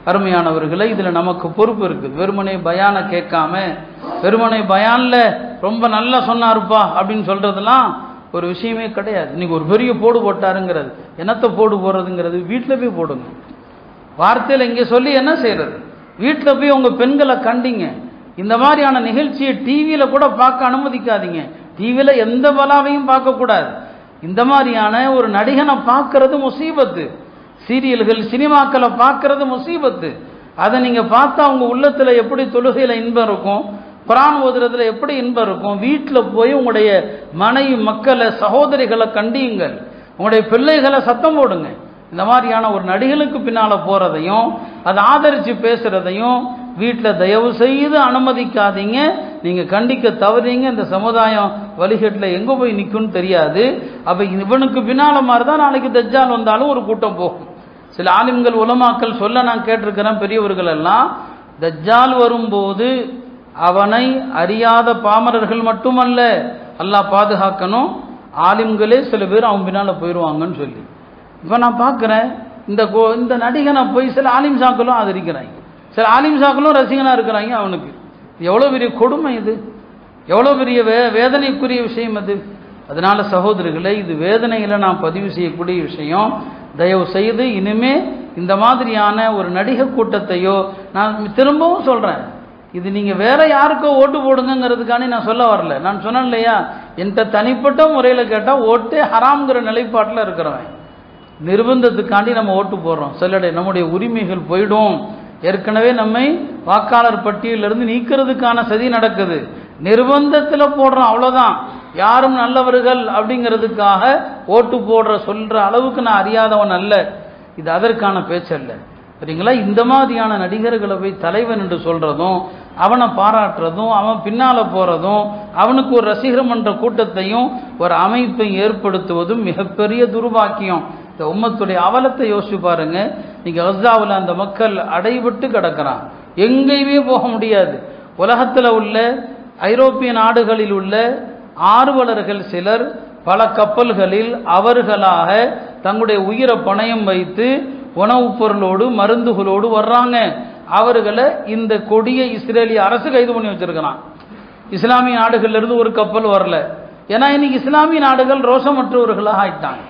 அருமையானவர்களை இதில் நமக்கு பொறுப்பு இருக்குது. வெறுமனை பயான கேட்காம வெறுமனை பயான்ல ரொம்ப நல்லா சொன்னாருப்பா அப்படின்னு சொல்றதெல்லாம் ஒரு விஷயமே கிடையாது. இன்னைக்கு ஒரு பெரிய போடு போட்டாருங்கிறது, என்னத்தை போடு போடுறதுங்கிறது வீட்டில் போய் போடுங்க. வார்த்தையில் இங்கே சொல்லி என்ன செய்யறது? வீட்டில் போய் உங்க பெண்களை கண்டிங்க. இந்த மாதிரியான நிகழ்ச்சியை டிவியில கூட பார்க்க அனுமதிக்காதீங்க. டிவியில எந்த பலாவையும் பார்க்கக்கூடாது. இந்த மாதிரியான ஒரு நடிகனை பார்க்கறது முசீபத்து. சீரியல்கள் சினிமாக்களை பார்க்கறது முசீபத்து. அதை நீங்க பார்த்தா உங்க உள்ளத்துல எப்படி தொழுகையில இன்பம் இருக்கும், குர்ஆன் ஓதுறதுல எப்படி இன்பம் இருக்கும். வீட்டில் போய் உங்களுடைய மனைவி மக்களை சகோதரிகளை கண்டியுங்கள், உங்களுடைய பிள்ளைகளை சத்தம் போடுங்க. இந்த மாதிரியான ஒரு நடிகனுக்கு பின்னால போறதையும் அதை ஆதரிச்சு பேசுறதையும் வீட்டில் தயவு செய்து அனுமதிக்காதீங்க. நீங்க கண்டிக்க தவறீங்க. இந்த சமுதாயம் வழிகட்டில் எங்க போய் நிற்கும்னு தெரியாது. அப்ப இவனுக்கு பின்னால மாதிரிதான் நாளைக்கு தஜ்ஜால் வந்தாலும் ஒரு கூட்டம் போகும். சில ஆலிம்கள் உலமாக்கள் சொல்ல நான் கேட்டிருக்கிறேன், பெரியவர்கள் எல்லாம், தஜ்ஜால் வரும்போது அவனை அறியாத பாமரர்கள் மட்டுமல்ல, அல்லாஹ் பாதுகாக்கணும், ஆலிம்களே சில பேர் அவன் பின்னால போயிடுவாங்கன்னு சொல்லி. இப்போ நான் பார்க்குறேன் இந்த நடிகனை போய் சில ஆலிம்சாக்களும் ஆதரிக்கிறாங்க, சில ஆலிம்சாக்களும் ரசிகனாக இருக்கிறாங்க. அவனுக்கு எவ்வளோ பெரிய கொடுமை இது, எவ்வளோ பெரிய வேதனைக்குரிய விஷயம் அது. அதனால சகோதரர்களே, இது வேதனைகளை நான் பதிவு செய்யக்கூடிய விஷயம். தயவு செய்து இனிமே இந்த மாதிரியான ஒரு நடிகர் கூட்டத்தையோ, நான் திரும்பவும் சொல்றேன், இது நீங்க வேற யாருக்கோ ஓட்டு போடுங்கிறதுக்கான நான் சொல்ல வரல. நான் சொன்னேன் இல்லையா, என்கிட்ட தனிப்பட்ட முறையில் கேட்டால் ஓட்டே ஹராம்ங்கிற நிலைப்பாட்டில் இருக்கிறவன். நிர்பந்தத்துக்காண்டி நம்ம ஓட்டு போடுறோம். சிலருடைய நம்முடைய உரிமைகள் போயிடும். ஏற்கனவே நம்மை வாக்காளர் பட்டியலிருந்து நீக்கிறதுக்கான சதி நடக்குது. நிர்பந்தத்தில் போடுறோம், அவ்வளோதான். யாரும் நல்லவர்கள் அப்படிங்கிறதுக்காக ஓட்டு போடுற சொல்ற அளவுக்கு நான் அறியாதவன் அல்ல. இது அதற்கான பேச்சல்ல, சரிங்களா? இந்த மாதிரியான நடிகர்களை போய் தலைவன் என்று சொல்றதும், அவனை பாராட்டுறதும், அவன் பின்னால போறதும், அவனுக்கு ஒரு ரசிகர் மன்ற கூட்டத்தையும் ஒரு அமைப்பை ஏற்படுத்துவதும் மிகப்பெரிய துர்பாக்கியம். இந்த உம்மத்துடைய அவலத்தை யோசிச்சு பாருங்க. நீங்க கஸாவில் அந்த மக்கள் அடைபட்டு கிடக்கிறான், எங்கேயுமே போக முடியாது. உலகத்தில் உள்ள ஐரோப்பிய நாடுகளில் உள்ள ஆர்வலர்கள் சிலர் பல கப்பல்களில் அவர்களாக தங்களுடைய உயிரை பணயம் வைத்து உணவுப் பொருளோடு மருந்துகளோடு வர்றாங்க. அவர்களை இந்த கொடிய இஸ்ரேலிய அரசு கைது பண்ணி வச்சிருக்கிறான். இஸ்லாமிய நாடுகள்ல இருந்து ஒரு கப்பல் வரல. ஏன்னா இன்னைக்கு இஸ்லாமிய நாடுகள் ரோஷமற்றவர்களாக ஆயிட்டாங்க.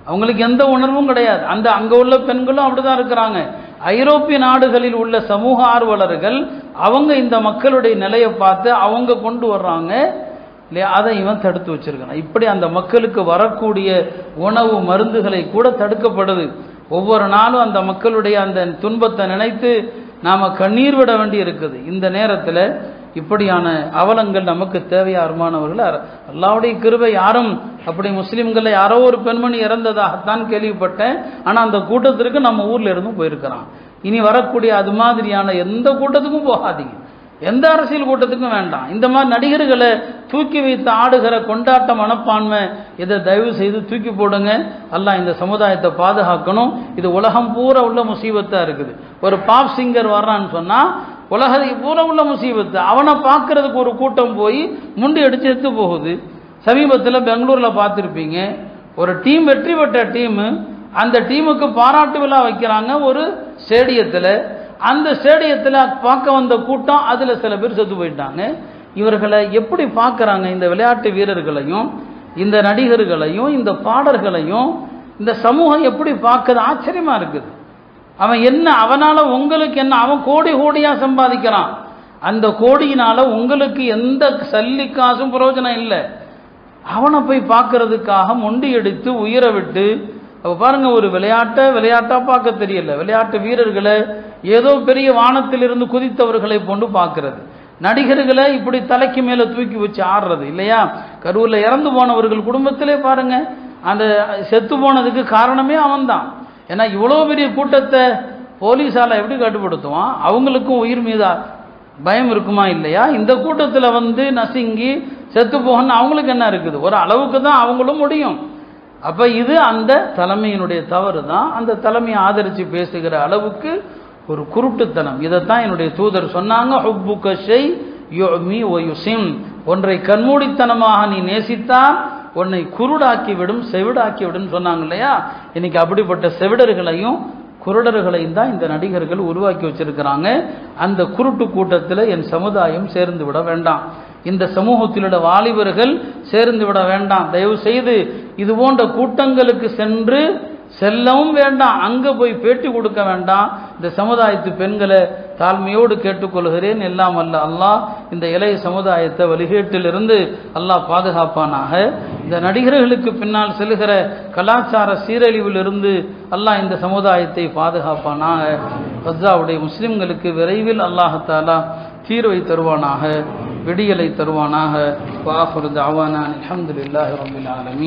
அவங்களுக்கு எந்த உணர்வும் கிடையாது. அங்க உள்ள பெண்களும் அப்படிதான் இருக்கிறாங்க. ஐரோப்பிய நாடுகளில் உள்ள சமூக ஆர்வலர்கள் அவங்க இந்த மக்களுடைய நிலையை பார்த்து அவங்க கொண்டு வர்றாங்க இல்லையா, அதை இவன் தடுத்து வச்சிருக்கான். இப்படி அந்த மக்களுக்கு வரக்கூடிய உணவு மருந்துகளை கூட தடுக்கப்படுது. ஒவ்வொரு நாளும் அந்த மக்களுடைய அந்த துன்பத்தை நினைத்து நாம கண்ணீர் விட வேண்டி இருக்குது. இந்த நேரத்தில் இப்படியான அவலங்கள் நமக்கு தேவையாருமானவர்கள். அல்லாஹ்வுடைய கிருபை, யாரும் அப்படி முஸ்லிம்களை யாரோ ஒரு பெண்மணி இறந்ததாகத்தான் கேள்விப்பட்டேன். ஆனா அந்த கூட்டத்திற்கு நம்ம ஊர்ல இருந்தும் போயிருக்கிறான். இனி வரக்கூடிய அது மாதிரியான எந்த கூட்டத்துக்கும் போகாதீங்க, எந்த அரசியல் கூட்டத்துக்கும் வேண்டாம். இந்த மாதிரி நடிகர்களை தூக்கி வைத்து ஆடுகிற கொண்டாட்ட மனப்பான்மை இதை தயவு செய்து தூக்கி போடுங்க. அல்லாஹ் இந்த சமுதாயத்தை பாதுகாக்கணும். இது உலகம் பூரா உள்ள முசீபத்தா இருக்குது. ஒரு பாப் சிங்கர் வர்றான்னு சொன்னா உலகத்துக்கு பூரா உள்ள முசீபத்து. அவனை பார்க்கறதுக்கு ஒரு கூட்டம் போய் முண்டி அடிச்சு எடுத்து போகுது. சமீபத்தில் பெங்களூர்ல பார்த்துருப்பீங்க, ஒரு டீம் வெற்றி பெற்ற டீம், அந்த டீமுக்கு பாராட்டு விழா வைக்கிறாங்க ஒரு ஸ்டேடியத்தில். அந்த ஸ்டேடியத்தில் பார்க்க வந்த கூட்டம், அதில் சில பேர் செத்து போயிட்டாங்க. இவர்களை எப்படி பார்க்குறாங்க? இந்த விளையாட்டு வீரர்களையும் இந்த நடிகர்களையும் இந்த பாடல்களையும் இந்த சமூகம் எப்படி பார்க்குது? ஆச்சரியமா இருக்குது. அவன் என்ன, அவனால உங்களுக்கு என்ன? அவன் கோடி கோடியா சம்பாதிக்கிறான். அந்த கோடியினால உங்களுக்கு எந்த சல்லி காசும் பிரயோஜனம் இல்லை. அவனை போய் பார்க்கறதுக்காக மொண்டி எடுத்து உயிரை விட்டு பாருங்க. ஒரு விளையாட்டா பார்க்க தெரியல, விளையாட்டு வீரர்களை ஏதோ பெரிய வானத்திலிருந்து குதித்தவர்களை போன்று பார்க்கிறது. நடிகர்களை இப்படி தலைக்கு மேல தூக்கி வச்சு ஆடுறது இல்லையா? கரூர்ல இறந்து போனவர்கள் குடும்பத்திலே பாருங்க, அந்த செத்து போனதுக்கு காரணமே அவன்தான். ஏன்னா இவ்வளோ பெரிய கூட்டத்தை போலீஸால எப்படி கட்டுப்படுத்துவான்? அவங்களுக்கும் உயிர் மீது பயம் இருக்குமா இல்லையா? இந்த கூட்டத்தில் நசுங்கி செத்து போகணும்னு அவங்களுக்கு என்ன இருக்குது? ஒரு அளவுக்கு தான் அவங்களும் முடியும். அப்ப இது அந்த தலைமையினுடைய தவறு தான். அந்த தலைமையை ஆதரித்து பேசுகிற அளவுக்கு ஒரு குருட்டுத்தனம். இதைத்தான் என்னுடைய தூதர் சொன்னாங்க, ஹுப்புக ஷை யுமி வ யுசிம். ஒன்றை கண்மூடித்தனமாக நீ நேசித்தால் உன்னை குருடாக்கி விடும், செவிடாக்கி விடும் சொன்னாங்க இல்லையா? இன்னைக்கு அப்படிப்பட்ட செவிடர்களையும் குருடர்களையும் தான் இந்த நடிகர்கள் உருவாக்கி வச்சிருக்கிறாங்க. அந்த குருட்டு கூட்டத்தில் என் சமுதாயம் சேர்ந்து விட வேண்டாம், இந்த சமூகத்தில் உள்ள வாலிபர்கள் சேர்ந்து விட வேண்டாம். தயவு செய்து இது போன்ற கூட்டங்களுக்கு செல்லவும் வேண்டாம், அங்கே போய் பேட்டி கொடுக்க வேண்டாம். இந்த சமுதாயத்து பெண்களை தாழ்மையோடு கேட்டுக்கொள்கிறேன். எல்லாம் அல்ல அல்லாஹ் இந்த இளைய சமுதாயத்தை வழிகேட்டிலிருந்து அல்லாஹ் பாதுகாப்பானாக. இந்த நடிகர்களுக்கு பின்னால் செல்கிற கலாச்சார சீரழிவிலிருந்து அல்லாஹ் இந்த சமுதாயத்தை பாதுகாப்பானாக. கஸாவுடைய முஸ்லிம்களுக்கு விரைவில் அல்லாஹ் தஆலா தீர்வை தருவானாக, விடியலை தருவானாக. வஆகிரு தஅவானா அல்ஹம்துலில்லாஹி ரப்பில் ஆலமீன்.